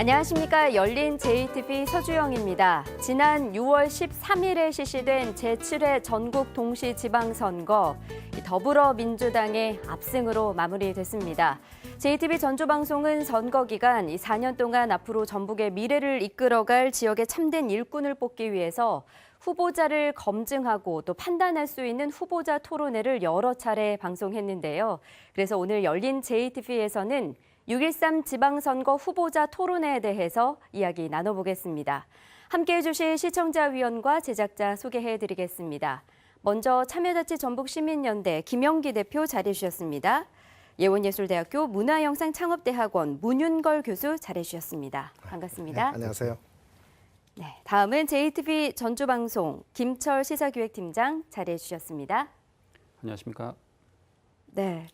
안녕하십니까. 열린 JTB 서주영입니다. 지난 6월 13일에 실시된 제7회 전국 동시지방선거, 더불어민주당의 압승으로 마무리됐습니다. JTB 전주방송은 선거 기간 4년 동안 앞으로 전북의 미래를 이끌어갈 지역의 참된 일꾼을 뽑기 위해서 후보자를 검증하고 또 판단할 수 있는 후보자 토론회를 여러 차례 방송했는데요. 그래서 오늘 열린 JTB에서는 6.13 지방선거 후보자 토론회에 대해서 이야기 나눠보겠습니다. 함께해 주실 시청자위원과 제작자 소개해드리겠습니다. 먼저 참여자치전북시민연대 김영기 대표 자리해 주셨습니다. 예원예술대학교 문화영상창업대학원 문윤걸 교수 자리해 주셨습니다. 반갑습니다. 네, 안녕하세요. 네, 다음은 JTB 전주방송 김철 시사기획팀장 자리해 주셨습니다. 안녕하십니까. 네.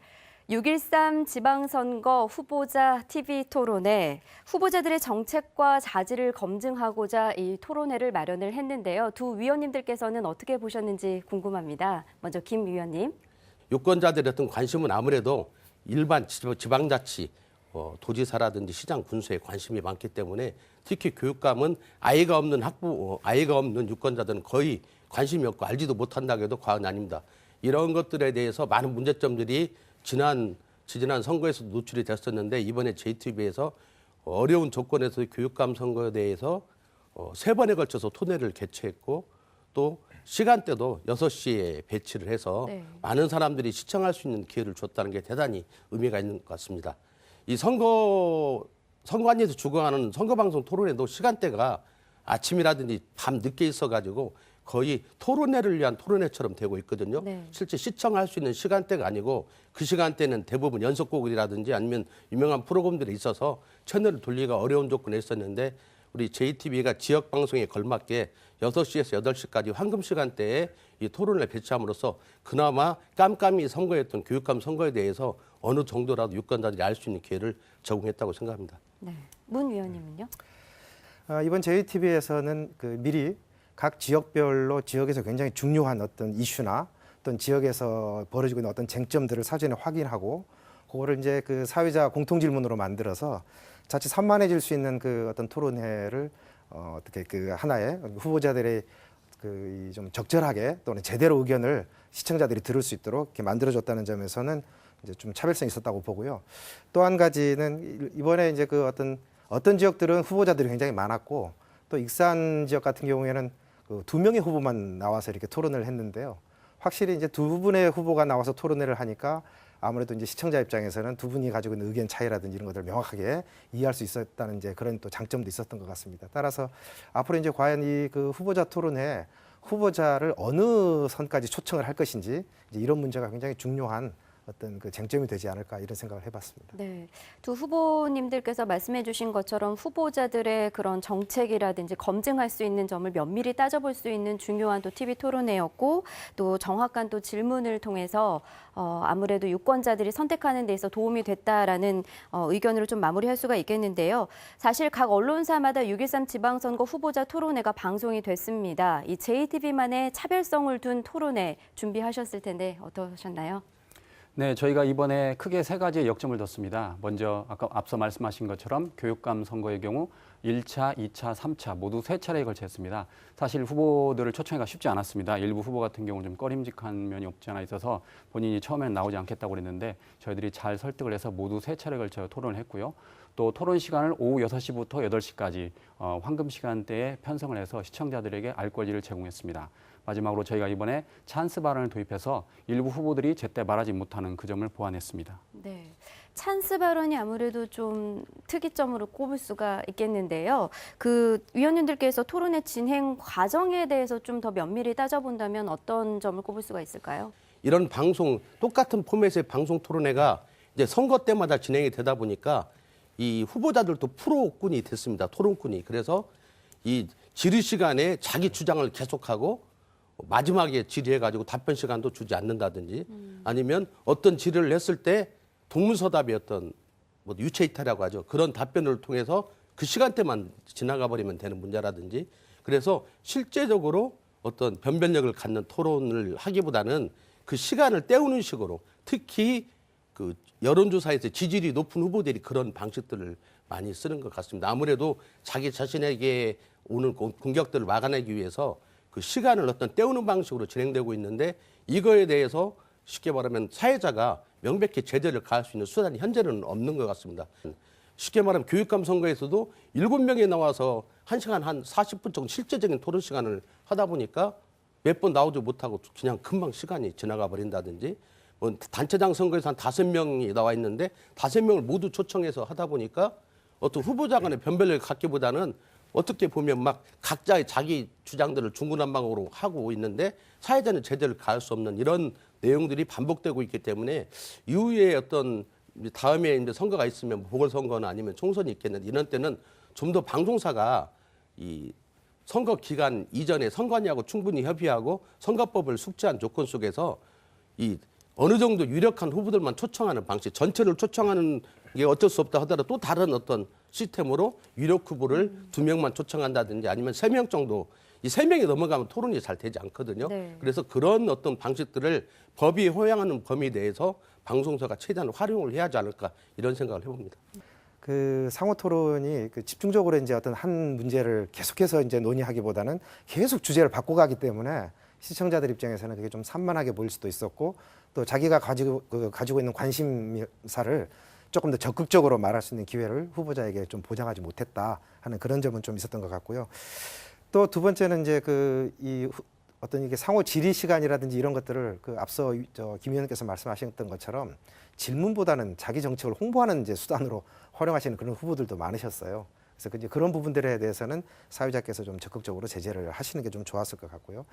6.13 지방선거 후보자 TV 토론회, 후보자들의 정책과 자질을 검증하고자 이 토론회를 마련을 했는데요. 두 위원님들께서는 어떻게 보셨는지 궁금합니다. 먼저 김 위원님. 유권자들의 어떤 관심은 아무래도 일반 지방자치, 도지사라든지 시장 군수에 관심이 많기 때문에 특히 교육감은 아이가 없는 유권자들은 거의 관심이 없고 알지도 못한다고 해도 과언이 아닙니다. 이런 것들에 대해서 많은 문제점들이 지난 선거에서도 노출이 됐었는데 이번에 JTB에서 어려운 조건에서 교육감 선거에 대해서 3번에 걸쳐서 토론회를 개최했고 또 시간대도 6시에 배치를 해서 많은 사람들이 시청할 수 있는 기회를 줬다는 게 대단히 의미가 있는 것 같습니다. 이 선관위에서 주관하는 선거방송 토론회도 시간대가 아침이라든지 밤 늦게 있어가지고 거의 토론회를 위한 토론회처럼 되고 있거든요. 네. 실제 시청할 수 있는 시간대가 아니고 그 시간대는 대부분 연속곡이라든지 아니면 유명한 프로그램들이 있어서 채널을 돌리기가 어려운 조건에 있었는데 우리 JTB가 지역 방송에 걸맞게 6시에서 8시까지 황금 시간대에 이 토론을 배치함으로써 그나마 깜깜이 선거했던 교육감 선거에 대해서 어느 정도라도 유권자들이 알 수 있는 기회를 제공했다고 생각합니다. 네. 문 위원님은요? 이번 JTB에서는 미리 각 지역별로 지역에서 굉장히 중요한 어떤 이슈나 어떤 지역에서 벌어지고 있는 어떤 쟁점들을 사전에 확인하고 그거를 이제 사회자 공통 질문으로 만들어서 자칫 산만해질 수 있는 어떤 토론회를 어떻게 하나의 후보자들의 좀 적절하게 또는 제대로 의견을 시청자들이 들을 수 있도록 이렇게 만들어줬다는 점에서는 이제 좀 차별성이 있었다고 보고요. 또 한 가지는 이번에 이제 어떤 지역들은 후보자들이 굉장히 많았고 또 익산 지역 같은 경우에는 2명의 후보만 나와서 이렇게 토론을 했는데요. 확실히 이제 2분의 후보가 나와서 토론회를 하니까 아무래도 이제 시청자 입장에서는 2분이 가지고 있는 의견 차이라든지 이런 것들을 명확하게 이해할 수 있었다는 이제 그런 또 장점도 있었던 것 같습니다. 따라서 앞으로 이제 과연 이 후보자 토론회 후보자를 어느 선까지 초청을 할 것인지 이제 이런 문제가 굉장히 중요한 어떤 쟁점이 되지 않을까 이런 생각을 해봤습니다. 네, 두 후보님들께서 말씀해주신 것처럼 후보자들의 그런 정책이라든지 검증할 수 있는 점을 면밀히 따져볼 수 있는 중요한 또 TV 토론회였고 또 정확한 또 질문을 통해서 아무래도 유권자들이 선택하는 데 있어 도움이 됐다라는 의견으로 좀 마무리할 수가 있겠는데요. 사실 각 언론사마다 6.13 지방선거 후보자 토론회가 방송이 됐습니다. 이 JTB만의 차별성을 둔 토론회 준비하셨을 텐데 어떠셨나요? 네, 저희가 이번에 크게 3가지의 역점을 뒀습니다. 먼저 앞서 말씀하신 것처럼 교육감 선거의 경우 1차, 2차, 3차 모두 3차례에 걸쳐 했습니다. 사실 후보들을 초청하기가 쉽지 않았습니다. 일부 후보 같은 경우는 좀 꺼림직한 면이 없지 않아 있어서 본인이 처음엔 나오지 않겠다고 그랬는데 저희들이 잘 설득을 해서 모두 3차례에 걸쳐 토론을 했고요. 또 토론 시간을 오후 6시부터 8시까지 황금 시간대에 편성을 해서 시청자들에게 알 권리를 제공했습니다. 마지막으로 저희가 이번에 찬스 발언을 도입해서 일부 후보들이 제때 말하지 못하는 그 점을 보완했습니다. 네, 찬스 발언이 아무래도 좀 특이점으로 꼽을 수가 있겠는데요. 위원님들께서 토론회 진행 과정에 대해서 좀 더 면밀히 따져본다면 어떤 점을 꼽을 수가 있을까요? 이런 똑같은 포맷의 방송 토론회가 이제 선거 때마다 진행이 되다 보니까 이 후보자들도 프로꾼이 됐습니다. 토론꾼이. 그래서 이 질의 시간에 자기 주장을 계속하고 마지막에 질의해가지고 답변 시간도 주지 않는다든지 아니면 어떤 질의를 했을 때 동문서답이 어떤 유체이탈이라고 하죠. 그런 답변을 통해서 그 시간대만 지나가 버리면 되는 문제라든지 그래서 실제적으로 어떤 변별력을 갖는 토론을 하기보다는 그 시간을 때우는 식으로 특히 그 여론조사에서 지지율이 높은 후보들이 그런 방식들을 많이 쓰는 것 같습니다. 아무래도 자기 자신에게 오는 공격들을 막아내기 위해서 그 시간을 어떤 때우는 방식으로 진행되고 있는데 이거에 대해서 쉽게 말하면 사회자가 명백히 제재를 가할 수 있는 수단이 현재는 없는 것 같습니다. 쉽게 말하면 교육감 선거에서도 7명이 나와서 1시간 한 40분 정도 실제적인 토론 시간을 하다 보니까 몇 번 나오지 못하고 그냥 금방 시간이 지나가 버린다든지 뭐 단체장 선거에서 한 5명이 나와 있는데 5명을 모두 초청해서 하다 보니까 어떤 후보자 간의 변별력을 갖기보다는 어떻게 보면 막 각자의 자기 주장들을 중구난방으로 하고 있는데 사회자는 제대로 가할 수 없는 이런 내용들이 반복되고 있기 때문에 이후에 어떤 다음에 이제 선거가 있으면 보궐선거나 아니면 총선이 있겠는데 이런 때는 좀 더 방송사가 이 선거 기간 이전에 선관위하고 충분히 협의하고 선거법을 숙지한 조건 속에서 이 어느 정도 유력한 후보들만 초청하는 방식, 전체를 초청하는 게 어쩔 수 없다 하더라도 또 다른 어떤 시스템으로 유력 후보를 2명만 초청한다든지 아니면 3명 정도, 이 3명이 넘어가면 토론이 잘 되지 않거든요. 네. 그래서 그런 어떤 방식들을 법이 허용하는 범위 내에서 방송사가 최대한 활용을 해야 하지 않을까 이런 생각을 해봅니다. 그 상호 토론이 그 집중적으로 이제 어떤 한 문제를 계속해서 이제 논의하기보다는 계속 주제를 바꿔가기 때문에 시청자들 입장에서는 그게 좀 산만하게 보일 수도 있었고 또 자기가 가지고 있는 관심사를 조금 더 적극적으로 말할 수 있는 기회를 후보자에게 좀 보장하지 못했다 하는 그런 점은 좀 있었던 것 같고요. 또 두 번째는 이제 어떤 이게 상호 질의 시간이라든지 이런 것들을 그 앞서 김 의원님께서 말씀하셨던 것처럼 질문보다는 자기 정책을 홍보하는 이제 수단으로 활용하시는 그런 후보들도 많으셨어요. 그래서 이제 그런 부분들에 대해서는 사회자께서 좀 적극적으로 제재를 하시는 게 좀 좋았을 것 같고요.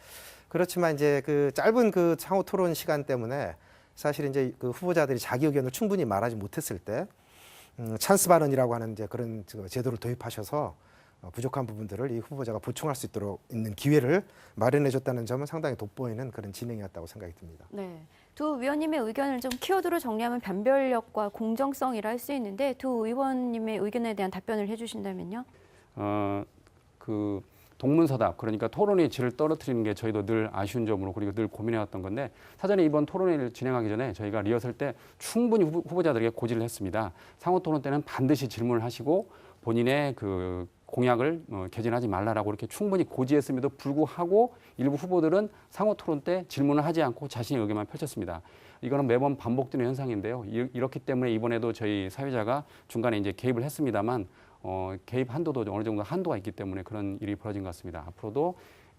그렇지만 이제 그 짧은 그 상호 토론 시간 때문에 사실 이제 그 후보자들이 자기 의견을 충분히 말하지 못했을 때 찬스 발언이라고 하는 이제 그런 제도를 도입하셔서 부족한 부분들을 이 후보자가 보충할 수 있도록 있는 기회를 마련해줬다는 점은 상당히 돋보이는 그런 진행이었다고 생각이 듭니다. 네. 두 위원님의 의견을 좀 키워드로 정리하면 변별력과 공정성이라 할 수 있는데 두 의원님의 의견에 대한 답변을 해주신다면요? 그 동문서답, 그러니까 토론의 질을 떨어뜨리는 게 저희도 늘 아쉬운 점으로 그리고 늘 고민해왔던 건데 사전에 이번 토론회를 진행하기 전에 저희가 리허설 때 충분히 후보자들에게 고지를 했습니다. 상호 토론 때는 반드시 질문을 하시고 본인의 그 공약을 개진하지 말라라고 이렇게 충분히 고지했음에도 불구하고 일부 후보들은 상호 토론 때 질문을 하지 않고 자신의 의견만 펼쳤습니다. 이거는 매번 반복되는 현상인데요. 이렇기 때문에 이번에도 저희 사회자가 중간에 이제 개입을 했습니다만 개입 한도도 어느 정도 한도가 있기 때문에 그런 일이 벌어진 것 같습니다.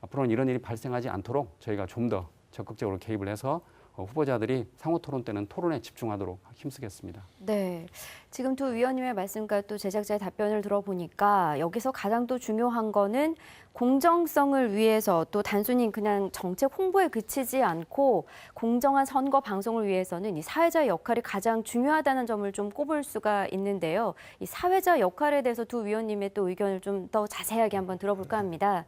앞으로는 이런 일이 발생하지 않도록 저희가 좀 더 적극적으로 개입을 해서 후보자들이 상호 토론 때는 토론에 집중하도록 힘쓰겠습니다. 네, 지금 두 위원님의 말씀과 또 제작자의 답변을 들어보니까 여기서 가장 또 중요한 거는 공정성을 위해서 또 단순히 그냥 정책 홍보에 그치지 않고 공정한 선거 방송을 위해서는 이 사회자의 역할이 가장 중요하다는 점을 좀 꼽을 수가 있는데요. 이 사회자 역할에 대해서 두 위원님의 또 의견을 좀 더 자세하게 한번 들어볼까 합니다.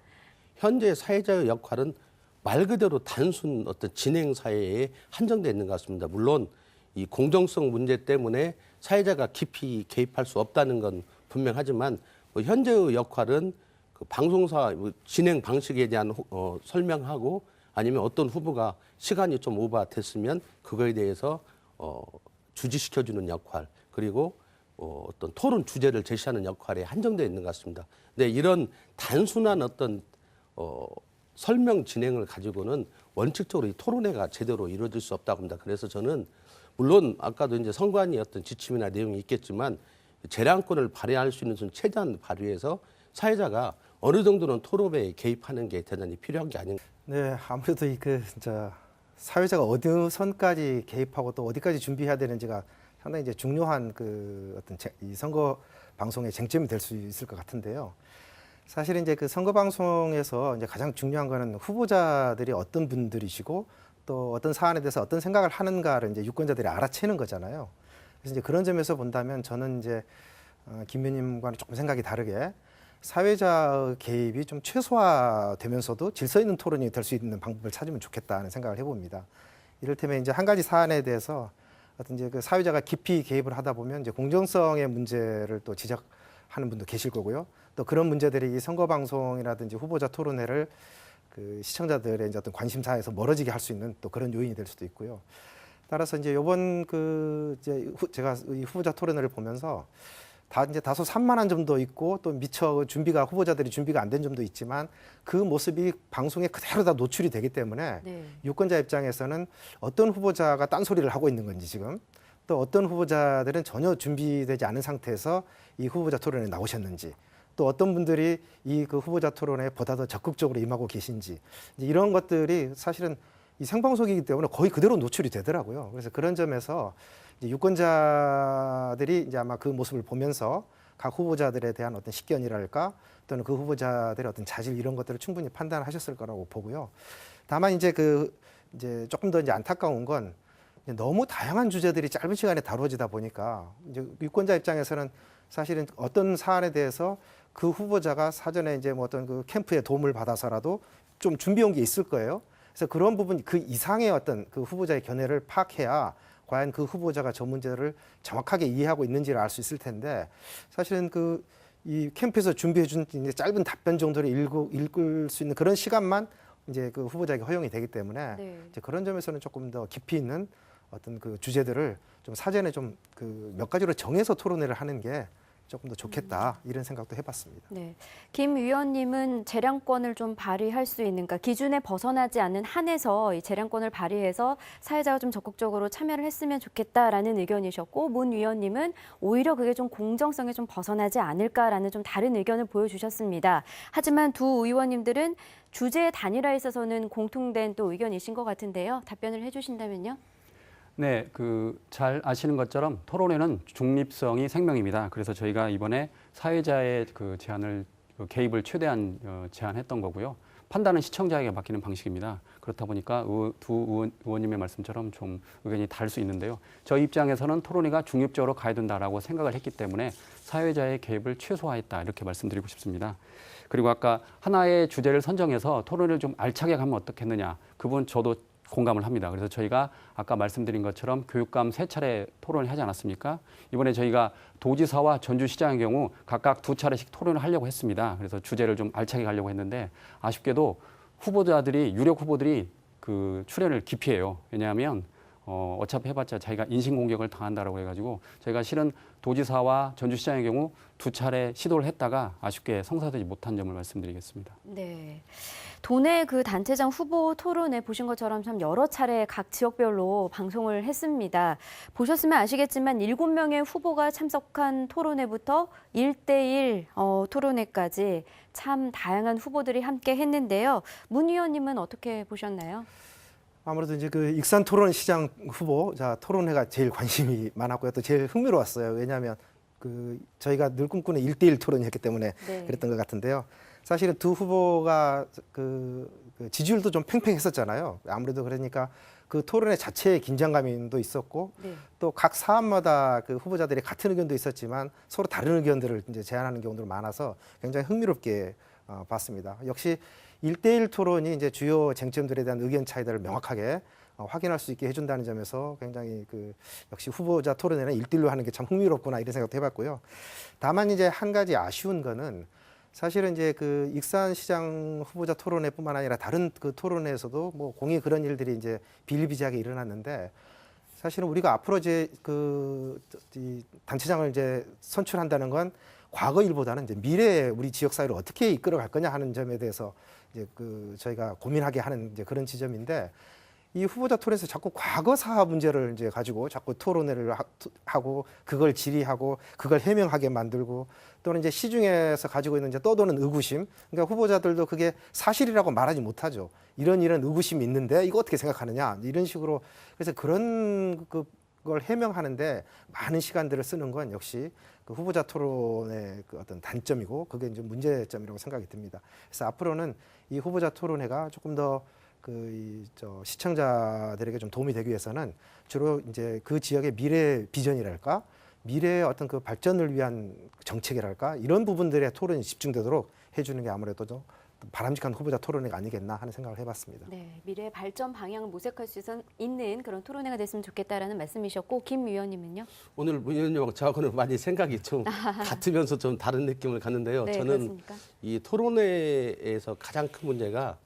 현재 사회자의 역할은 말 그대로 단순 어떤 진행 사회에 한정되어 있는 것 같습니다. 물론 이 공정성 문제 때문에 사회자가 깊이 개입할 수 없다는 건 분명하지만 현재의 역할은 그 방송사 진행 방식에 대한 설명하고 아니면 어떤 후보가 시간이 좀 오버됐으면 그거에 대해서 주지시켜주는 역할 그리고 어떤 토론 주제를 제시하는 역할에 한정되어 있는 것 같습니다. 근데 이런 단순한 어떤 설명 진행을 가지고는 원칙적으로 이 토론회가 제대로 이루어질 수 없다고 합니다. 그래서 저는 물론 아까도 이제 선관위 어떤 지침이나 내용이 있겠지만 재량권을 발휘할 수 있는 최대한 발휘해서 사회자가 어느 정도는 토론회에 개입하는 게 대단히 필요한 게 아닌가. 네, 아무래도 진짜 사회자가 어디 선까지 개입하고 또 어디까지 준비해야 되는지가 상당히 이제 중요한 이 선거 방송의 쟁점이 될 수 있을 것 같은데요. 사실 이제 그 선거 방송에서 이제 가장 중요한 거는 후보자들이 어떤 분들이시고 또 어떤 사안에 대해서 어떤 생각을 하는가를 이제 유권자들이 알아채는 거잖아요. 그래서 이제 그런 점에서 본다면 저는 이제 김 의원님과는 조금 생각이 다르게 사회자 개입이 좀 최소화되면서도 질서 있는 토론이 될 수 있는 방법을 찾으면 좋겠다는 생각을 해봅니다. 이를테면 이제 한 가지 사안에 대해서 어떤 이제 그 사회자가 깊이 개입을 하다 보면 이제 공정성의 문제를 또 지적하는 분도 계실 거고요. 또 그런 문제들이 이 선거 방송이라든지 후보자 토론회를 그 시청자들의 이제 어떤 관심사에서 멀어지게 할 수 있는 또 그런 요인이 될 수도 있고요. 따라서 이제 이번 제가 이 후보자 토론회를 보면서 이제 다소 산만한 점도 있고 또 미처 후보자들이 준비가 안 된 점도 있지만 그 모습이 방송에 그대로 다 노출이 되기 때문에 네. 유권자 입장에서는 어떤 후보자가 딴소리를 하고 있는 건지 지금 또 어떤 후보자들은 전혀 준비되지 않은 상태에서 이 후보자 토론에 나오셨는지 또 어떤 분들이 이 그 후보자 토론에 보다 더 적극적으로 임하고 계신지 이제 이런 것들이 사실은 이 생방송이기 때문에 거의 그대로 노출이 되더라고요. 그래서 그런 점에서 이제 유권자들이 이제 아마 그 모습을 보면서 각 후보자들에 대한 어떤 식견이랄까 또는 그 후보자들의 어떤 자질 이런 것들을 충분히 판단하셨을 거라고 보고요. 다만 이제 이제 조금 더 이제 안타까운 건 너무 다양한 주제들이 짧은 시간에 다루어지다 보니까 이제 유권자 입장에서는 사실은 어떤 사안에 대해서 그 후보자가 사전에 이제 뭐 어떤 그 캠프의 도움을 받아서라도 좀 준비해 온 게 있을 거예요. 그래서 그런 부분 그 이상의 어떤 그 후보자의 견해를 파악해야 과연 그 후보자가 저 문제를 정확하게 이해하고 있는지를 알 수 있을 텐데 사실은 이 캠프에서 준비해 준 이제 짧은 답변 정도를 읽을 수 있는 그런 시간만 이제 그 후보자에게 허용이 되기 때문에 네. 이제 그런 점에서는 조금 더 깊이 있는 어떤 그 주제들을 좀 사전에 좀 그 몇 가지로 정해서 토론회를 하는 게 조금 더 좋겠다 이런 생각도 해봤습니다. 네. 김 위원님은 재량권을 좀 발휘할 수 있는, 그러니까 기준에 벗어나지 않는 한에서 이 재량권을 발휘해서 사회자가 좀 적극적으로 참여를 했으면 좋겠다라는 의견이셨고, 문 위원님은 오히려 그게 좀 공정성에 좀 벗어나지 않을까라는 좀 다른 의견을 보여주셨습니다. 하지만 두 의원님들은 주제의 단일화에 있어서는 공통된 또 의견이신 것 같은데요. 답변을 해주신다면요. 네, 잘 아시는 것처럼 토론회는 중립성이 생명입니다. 그래서 저희가 이번에 사회자의 제안을 개입을 최대한 제안했던 거고요. 판단은 시청자에게 맡기는 방식입니다. 그렇다 보니까 두 의원님의 말씀처럼 좀 의견이 다를 수 있는데요. 저희 입장에서는 토론회가 중립적으로 가야 된다라고 생각을 했기 때문에 사회자의 개입을 최소화했다 이렇게 말씀드리고 싶습니다. 그리고 아까 하나의 주제를 선정해서 토론을 좀 알차게 가면 어떻겠느냐. 그 부분 저도 공감을 합니다. 그래서 저희가 아까 말씀드린 것처럼 교육감 3차례 토론을 하지 않았습니까? 이번에 저희가 도지사와 전주시장의 경우 각각 2차례씩 토론을 하려고 했습니다. 그래서 주제를 좀 알차게 가려고 했는데 아쉽게도 유력 후보들이 출연을 기피해요. 왜냐하면 어차피 해봤자 자기가 인신공격을 당한다라고 해가지고 저희가 실은 도지사와 전주시장의 경우 2차례 시도를 했다가 아쉽게 성사되지 못한 점을 말씀드리겠습니다. 네. 도내 단체장 후보 토론회 보신 것처럼 참 여러 차례 각 지역별로 방송을 했습니다. 보셨으면 아시겠지만 7명의 후보가 참석한 토론회부터 1대1 토론회까지 참 다양한 후보들이 함께 했는데요. 문 의원님은 어떻게 보셨나요? 아무래도 이제 익산 토론시장 후보 토론회가 제일 관심이 많았고요. 또 제일 흥미로웠어요. 왜냐하면 저희가 늘 꿈꾸는 1대1 토론이었기 때문에 네. 그랬던 것 같은데요. 사실은 두 후보가 지지율도 좀 팽팽했었잖아요. 아무래도 그러니까 그 토론회 자체의 긴장감도 있었고 네. 또 각 사안마다 후보자들이 같은 의견도 있었지만 서로 다른 의견들을 이제 제안하는 경우도 많아서 굉장히 흥미롭게 봤습니다. 역시 1대1 토론이 이제 주요 쟁점들에 대한 의견 차이들을 명확하게 확인할 수 있게 해준다는 점에서 굉장히 역시 후보자 토론회는 1대1로 하는 게 참 흥미롭구나 이런 생각도 해봤고요. 다만 이제 한 가지 아쉬운 거는 사실은 이제 익산시장 후보자 토론회뿐만 아니라 다른 토론회에서도 뭐 공히 그런 일들이 이제 비일비재하게 일어났는데 사실은 우리가 앞으로 이제 이 단체장을 이제 선출한다는 건 과거 일보다는 이제 미래에 우리 지역 사회를 어떻게 이끌어갈 거냐 하는 점에 대해서 이제 저희가 고민하게 하는 이제 그런 지점인데 이 후보자 토론에서 자꾸 과거 사화 문제를 이제 가지고 자꾸 토론회를 하고 그걸 질의하고 그걸 해명하게 만들고 또는 이제 시중에서 가지고 있는 이제 떠도는 의구심, 그러니까 후보자들도 그게 사실이라고 말하지 못하죠. 이런 의구심이 있는데 이거 어떻게 생각하느냐 이런 식으로. 그래서 그런 걸 해명하는데 많은 시간들을 쓰는 건 역시 후보자 토론의 어떤 단점이고 그게 이제 문제점이라고 생각이 듭니다. 그래서 앞으로는 이 후보자 토론회가 조금 더 시청자들에게 좀 도움이 되기 위해서는 주로 이제 그 지역의 미래 비전이랄까, 미래의 어떤 발전을 위한 정책이랄까 이런 부분들의 토론이 집중되도록 해주는 게 아무래도 좀 바람직한 후보자 토론회가 아니겠나 하는 생각을 해봤습니다. 네, 미래의 발전 방향을 모색할 수 있는 그런 토론회가 됐으면 좋겠다라는 말씀이셨고, 김 위원님은요? 오늘 문 의원님하고 저하고는 많이 생각이 좀 같으면서 좀 다른 느낌을 갖는데요. 네, 저는 그렇습니까? 이 토론회에서 가장 큰 문제가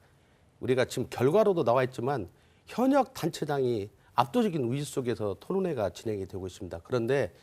우리가 지금 결과로도 나와 있지만 현역 단체장이 압도적인 우위 속에서 토론회가 진행이 되고 있습니다. 그런데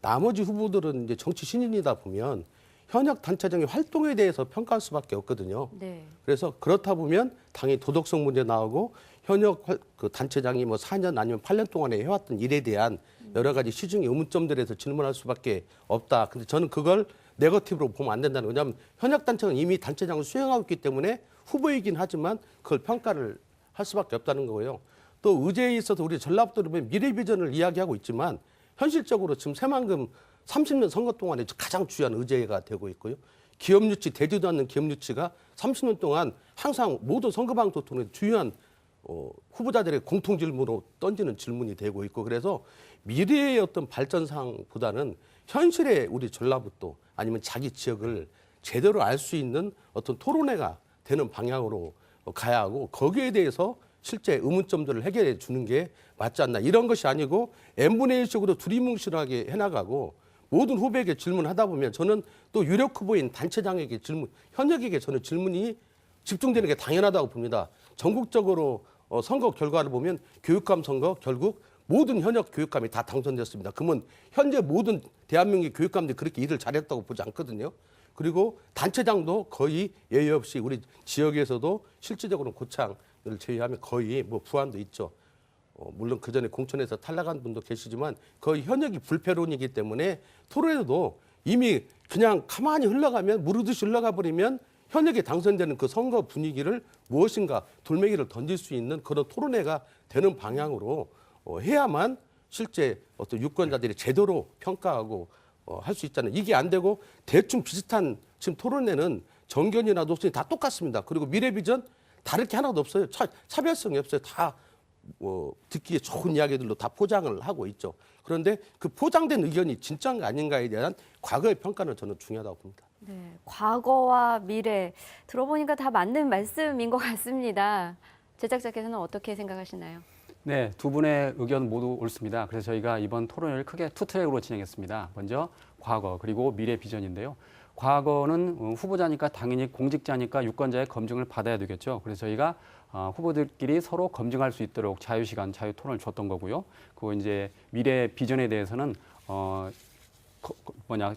나머지 후보들은 이제 정치 신인이다 보면 현역 단체장의 활동에 대해서 평가할 수밖에 없거든요. 네. 그래서 그렇다 보면 당연히 도덕성 문제 나오고 현역 그 단체장이 뭐 4년 아니면 8년 동안에 해왔던 일에 대한 여러 가지 시중의 의문점들에 대해서 질문할 수밖에 없다. 근데 저는 그걸 네거티브로 보면 안 된다는 거냐면 현역 단체장은 이미 단체장을 수행하고 있기 때문에 후보이긴 하지만 그걸 평가를 할 수밖에 없다는 거고요. 또 의제에 있어서 우리 전라북도를 보면 미래 비전을 이야기하고 있지만 현실적으로 지금 새만금 30년 선거 동안에 가장 주요한 의제가 되고 있고요. 기업 유치, 되지도 않는 기업 유치가 30년 동안 항상 모든 선거방송 통해 주요한 후보자들의 공통 질문으로 던지는 질문이 되고 있고 그래서 미래의 어떤 발전상보다는 현실의 우리 전라북도 아니면 자기 지역을 제대로 알 수 있는 어떤 토론회가 되는 방향으로 가야 하고 거기에 대해서 실제 의문점들을 해결해 주는 게 맞지 않나. 이런 것이 아니고 n분의 1식으로 두리뭉실하게 해나가고 모든 후보에게 질문하다 보면 저는 또 유력 후보인 단체장에게 질문, 현역에게 저는 질문이 집중되는 게 당연하다고 봅니다. 전국적으로 선거 결과를 보면 교육감 선거 결국 모든 현역 교육감이 다 당선됐습니다. 그러면 현재 모든 대한민국의 교육감들이 그렇게 일을 잘했다고 보지 않거든요. 그리고 단체장도 거의 예외 없이 우리 지역에서도 실질적으로 고창을 제외하면 거의 뭐 부안도 있죠. 물론 그 전에 공천에서 탈락한 분도 계시지만 거의 현역이 불패론이기 때문에 토론에도 이미 그냥 가만히 흘러가면 무르듯이 흘러가 버리면 현역에 당선되는 그 선거 분위기를 무엇인가 돌멩이를 던질 수 있는 그런 토론회가 되는 방향으로 해야만 실제 어떤 유권자들이 제대로 평가하고 할 수 있잖아요. 이게 안 되고 대충 비슷한 지금 토론회는 정견이나 노선이 다 똑같습니다. 그리고 미래 비전 다를 게 하나도 없어요. 차별성이 없어요. 다 듣기에 좋은 이야기들로 다 포장을 하고 있죠. 그런데 그 포장된 의견이 진짜인가 아닌가에 대한 과거의 평가는 저는 중요하다고 봅니다. 네, 과거와 미래 들어보니까 다 맞는 말씀인 것 같습니다. 제작자께서는 어떻게 생각하시나요? 네, 두 분의 의견 모두 옳습니다. 그래서 저희가 이번 토론회를 크게 투 트랙으로 진행했습니다. 먼저 과거 그리고 미래 비전인데요. 과거는 후보자니까 당연히 공직자니까 유권자의 검증을 받아야 되겠죠. 그래서 저희가 후보들끼리 서로 검증할 수 있도록 자유시간, 자유토론을 줬던 거고요. 그리고 이제 미래 비전에 대해서는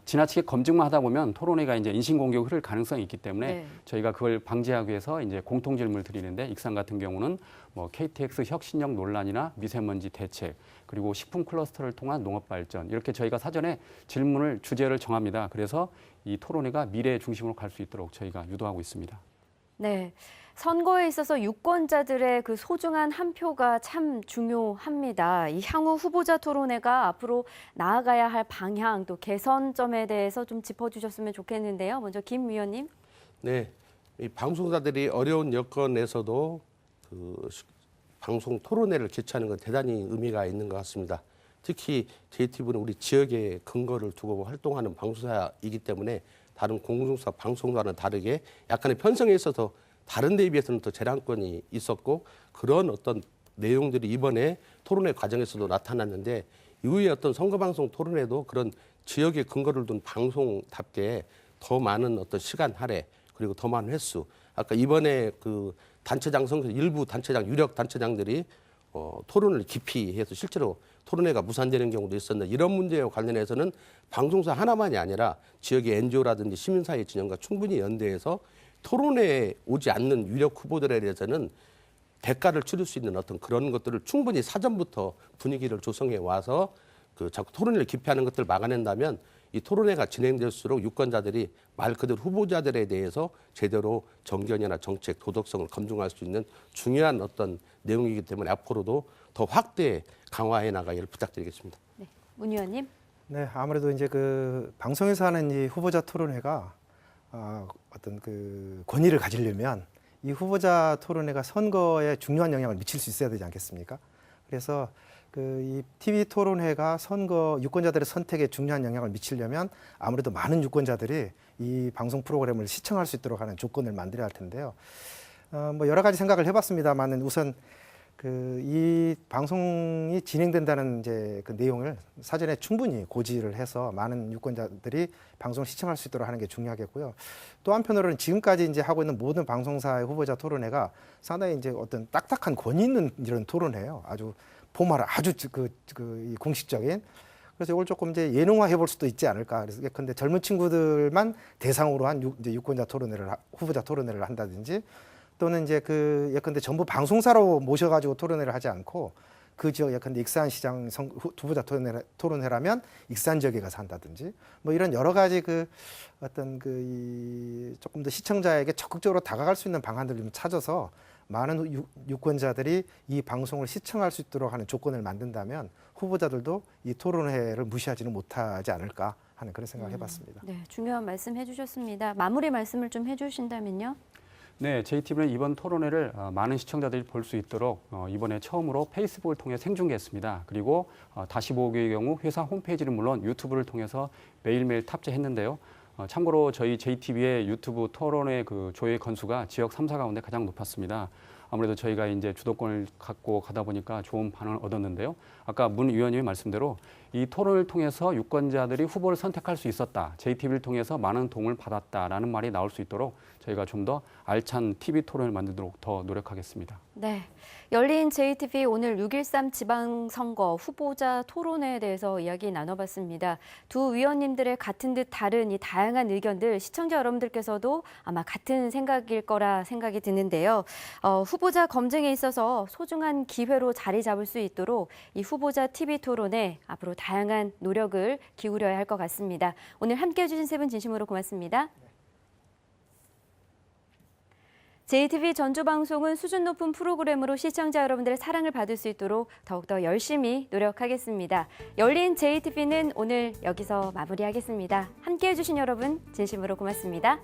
지나치게 검증만 하다 보면 토론회가 이제 인신공격 흐를 가능성이 있기 때문에 네. 저희가 그걸 방지하기 위해서 이제 공통 질문을 드리는데 익산 같은 경우는 뭐 KTX 혁신력 논란이나 미세먼지 대책 그리고 식품 클러스터를 통한 농업 발전 이렇게 저희가 사전에 질문을 주제를 정합니다. 그래서 이 토론회가 미래 중심으로 갈 수 있도록 저희가 유도하고 있습니다. 네. 선거에 있어서 유권자들의 그 소중한 한 표가 참 중요합니다. 이 향후 후보자 토론회가 앞으로 나아가야 할 방향 또 개선점에 대해서 좀 짚어주셨으면 좋겠는데요. 먼저 김 위원님. 네, 이 방송사들이 어려운 여건에서도 그 방송 토론회를 개최하는 건 대단히 의미가 있는 것 같습니다. 특히 JTB는 우리 지역에 근거를 두고 활동하는 방송사이기 때문에 다른 공중사 방송과는 다르게 약간의 편성에 있어서 다른 데에 비해서는 더 재량권이 있었고 그런 어떤 내용들이 이번에 토론회 과정에서도 나타났는데 이후에 어떤 선거방송 토론회도 그런 지역의 근거를 둔 방송답게 더 많은 어떤 시간 할애 그리고 더 많은 횟수 아까 이번에 그 단체장 선거 일부 단체장 유력 단체장들이 토론을 깊이 해서 실제로 토론회가 무산되는 경우도 있었는데 이런 문제와 관련해서는 방송사 하나만이 아니라 지역의 NGO라든지 시민사회 진영과 충분히 연대해서 토론회에 오지 않는 유력 후보들에 대해서는 대가를 치를 수 있는 어떤 그런 것들을 충분히 사전부터 분위기를 조성해 와서 그 자꾸 토론회를 기피하는 것들을 막아낸다면 이 토론회가 진행될수록 유권자들이 말 그대로 후보자들에 대해서 제대로 정견이나 정책, 도덕성을 검증할 수 있는 중요한 어떤 내용이기 때문에 앞으로도 더 확대 강화해 나가기를 부탁드리겠습니다. 네, 문 의원님. 네, 아무래도 이제 그 방송에서 하는 이 후보자 토론회가 어떤 그 권위를 가지려면 이 후보자 토론회가 선거에 중요한 영향을 미칠 수 있어야 되지 않겠습니까? 그래서 그 이 TV 토론회가 선거 유권자들의 선택에 중요한 영향을 미치려면 아무래도 많은 유권자들이 이 방송 프로그램을 시청할 수 있도록 하는 조건을 만들어야 할 텐데요. 뭐 여러 가지 생각을 해봤습니다만은 우선 그 이 방송이 진행된다는 이제 그 내용을 사전에 충분히 고지를 해서 많은 유권자들이 방송을 시청할 수 있도록 하는 게 중요하겠고요. 또 한편으로는 지금까지 이제 하고 있는 모든 방송사의 후보자 토론회가 상당히 이제 어떤 딱딱한 권위 있는 이런 토론회예요. 아주 포멀한 아주 이 공식적인. 그래서 이걸 조금 이제 예능화해 볼 수도 있지 않을까. 그래서 근데 젊은 친구들만 대상으로 한 이제 유권자 토론회를 후보자 토론회를 한다든지 또는 이제 그 예컨대 전부 방송사로 모셔가지고 토론회를 하지 않고 그 지역 예컨대 익산 시장 후보자 토론회라면 익산 지역에 가서 한다든지 뭐 이런 여러 가지 그 어떤 그 조금 더 시청자에게 적극적으로 다가갈 수 있는 방안들을 좀 찾아서 많은 유권자들이 이 방송을 시청할 수 있도록 하는 조건을 만든다면 후보자들도 이 토론회를 무시하지는 못하지 않을까 하는 그런 생각을 해봤습니다. 네, 중요한 말씀 해주셨습니다. 마무리 말씀을 좀 해주신다면요. 네, JTB는 이번 토론회를 많은 시청자들이 볼 수 있도록 이번에 처음으로 페이스북을 통해 생중계했습니다. 그리고 다시 보기의 경우 회사 홈페이지는 물론 유튜브를 통해서 매일매일 탑재했는데요. 참고로 저희 JTB의 유튜브 토론회 그 조회 건수가 지역 3사 가운데 가장 높았습니다. 아무래도 저희가 이제 주도권을 갖고 가다 보니까 좋은 반응을 얻었는데요. 아까 문 의원님의 말씀대로 이 토론을 통해서 유권자들이 후보를 선택할 수 있었다. JTB를 통해서 많은 도움을 받았다라는 말이 나올 수 있도록 저희가 좀 더 알찬 TV 토론을 만들도록 더 노력하겠습니다. 네, 열린 JTB 오늘 6.13 지방선거 후보자 토론회에 대해서 이야기 나눠봤습니다. 두 위원님들의 같은 듯 다른 이 다양한 의견들 시청자 여러분들께서도 아마 같은 생각일 거라 생각이 드는데요. 후보자 검증에 있어서 소중한 기회로 자리 잡을 수 있도록 이 후보자 TV 토론회 앞으로 다양한 노력을 기울여야 할 것 같습니다. 오늘 함께해 주신 세 분 진심으로 고맙습니다. JTB 전주방송은 수준 높은 프로그램으로 시청자 여러분들의 사랑을 받을 수 있도록 더욱더 열심히 노력하겠습니다. 열린 JTB는 오늘 여기서 마무리하겠습니다. 함께해 주신 여러분 진심으로 고맙습니다.